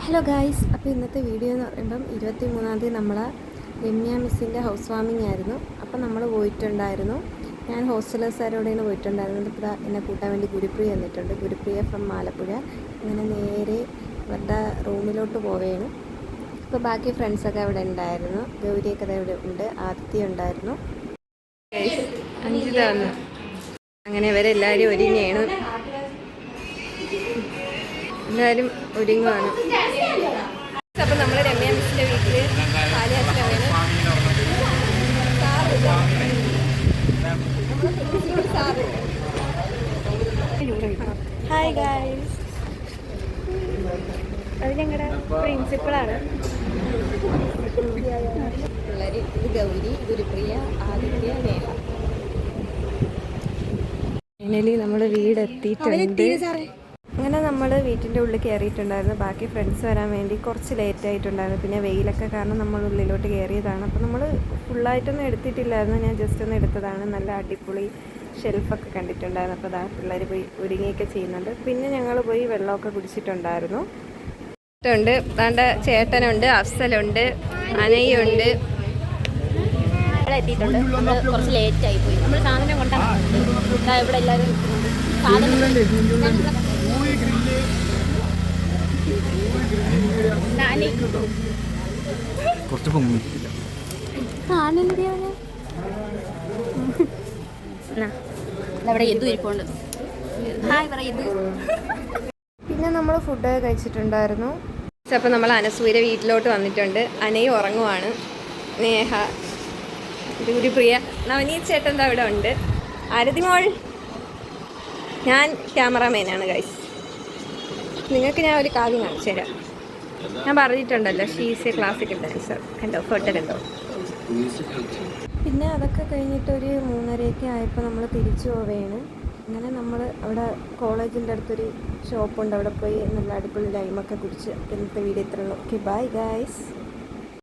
Hello guys, അപ്പോൾ ഇന്നത്തെ video എന്ന് പറയുമ്പം 23-ാം തീയതി നമ്മളെ രമ്യ മിസ്സിൻ്റെ ഹൗസ് വാമിംഗ് ആയിരുന്നു. അപ്പോൾ നമ്മൾ പോയിട്ടുണ്ടായിരുന്നു. ഞാൻ ഹോസ്റ്റലേഴ്സുകാരോടെയാണ് പോയിട്ടുണ്ടായിരുന്നത്. ഇപ്പോൾ എന്നെ കൂട്ടാൻ വേണ്ടി ഗുരുപ്രിയ വന്നിട്ടുണ്ട്. ഗുരുപ്രിയ ഫ്രം ആലപ്പുഴ. അങ്ങനെ നേരെ അവരുടെ റൂമിലോട്ട് പോവുകയാണ്. ഇപ്പോൾ ബാക്കി ഫ്രണ്ട്സൊക്കെ അവിടെ ഉണ്ടായിരുന്നു. ഗൗരിയൊക്കെ ഇവിടെ ഉണ്ട്, ആദിത്യ ഉണ്ടായിരുന്നു. അഞ്ചിത വന്നു. അങ്ങനെ ഇവരെല്ലാവരും ഒരുങ്ങിയാണ്. എല്ലാവരും ഒരുങ്ങുവാണ്. അപ്പം നമ്മൾ രമ്യ മിസ്സിൻ്റെ വീട്ടിൽ പാലിയാച്ചിലാണ്. ഹായ് ഗായ്സ്, അത് ഞങ്ങളുടെ പ്രിൻസിപ്പളാണ്. പിള്ളേർ ഇത് ഗൗരി, ഗുരുപ്രിയ, ആദിത്യ, നേഹ. ഫൈനലി നമ്മൾ വീടെത്തിയിട്ടുണ്ട്. അങ്ങനെ നമ്മൾ വീട്ടിൻ്റെ ഉള്ളിൽ കയറിയിട്ടുണ്ടായിരുന്നു. ബാക്കി ഫ്രണ്ട്സ് വരാൻ വേണ്ടി കുറച്ച് ലേറ്റ് ആയിട്ടുണ്ടായിരുന്നു. പിന്നെ വെയിലൊക്കെ കാരണം നമ്മൾ ഉള്ളിലോട്ട് കയറിയതാണ്. അപ്പോൾ നമ്മൾ ഫുള്ളായിട്ടൊന്നും എടുത്തിട്ടില്ലായിരുന്നു, ഞാൻ ജസ്റ്റ് ഒന്ന് എടുത്തതാണ്. നല്ല അടിപൊളി ഷെൽഫൊക്കെ കണ്ടിട്ടുണ്ടായിരുന്നു. അപ്പോൾ അതാ പിള്ളേർ പോയി ഒരുങ്ങിയൊക്കെ ചെയ്യുന്നുണ്ട്. പിന്നെ ഞങ്ങൾ പോയി വെള്ളമൊക്കെ കുടിച്ചിട്ടുണ്ടായിരുന്നു. ദാണ്ട ചേട്ടനുണ്ട്, അഫ്സലുണ്ട്, അനയുണ്ട്. എത്തിയിട്ടുണ്ട്. നമ്മൾ കുറച്ച് ലേറ്റായി പോയി. നമ്മൾ സാധനം കൊണ്ടാണ് ഇവിടെ എല്ലാവരും പിന്നെ നമ്മൾ ഫുഡ് കഴിച്ചിട്ടുണ്ടായിരുന്നു. അപ്പോൾ നമ്മൾ അനസൂര്യ വീട്ടിലോട്ട് വന്നിട്ടുണ്ട്. അനയും ഉറങ്ങുവാണ്. നേഹ, ഗുരുപ്രിയ, നവനീത് ചേട്ടൻ എന്താ ഇവിടെ ഉണ്ട്. ആരതി മോൾ, ഞാൻ ക്യാമറാമാനാണ് ഗൈസ്. നിങ്ങൾക്ക് ഞാൻ ഒരു കാര്യം കാണിച്ചു തരാം. ഞാൻ പറഞ്ഞിട്ടുണ്ടല്ലോ, ഷീസ് എ ക്ലാസിക്കൽ ഡാൻസർ. കണ്ടോ, ഫോട്ടോ കണ്ടോ. പിന്നെ അതൊക്കെ കഴിഞ്ഞിട്ട് ഒരു 3:30 ആയപ്പോൾ നമ്മൾ തിരിച്ചു പോവുകയാണ്. അങ്ങനെ നമ്മൾ അവിടെ കോളേജിൻ്റെ അടുത്തൊരു ഷോപ്പുണ്ട്, അവിടെ പോയി നല്ല അടിപൊളി ലൈമൊക്കെ കുടിച്ച്. ഇന്നത്തെ വീഡിയോ ഇത്രയുള്ളൂ. Okay, bye guys.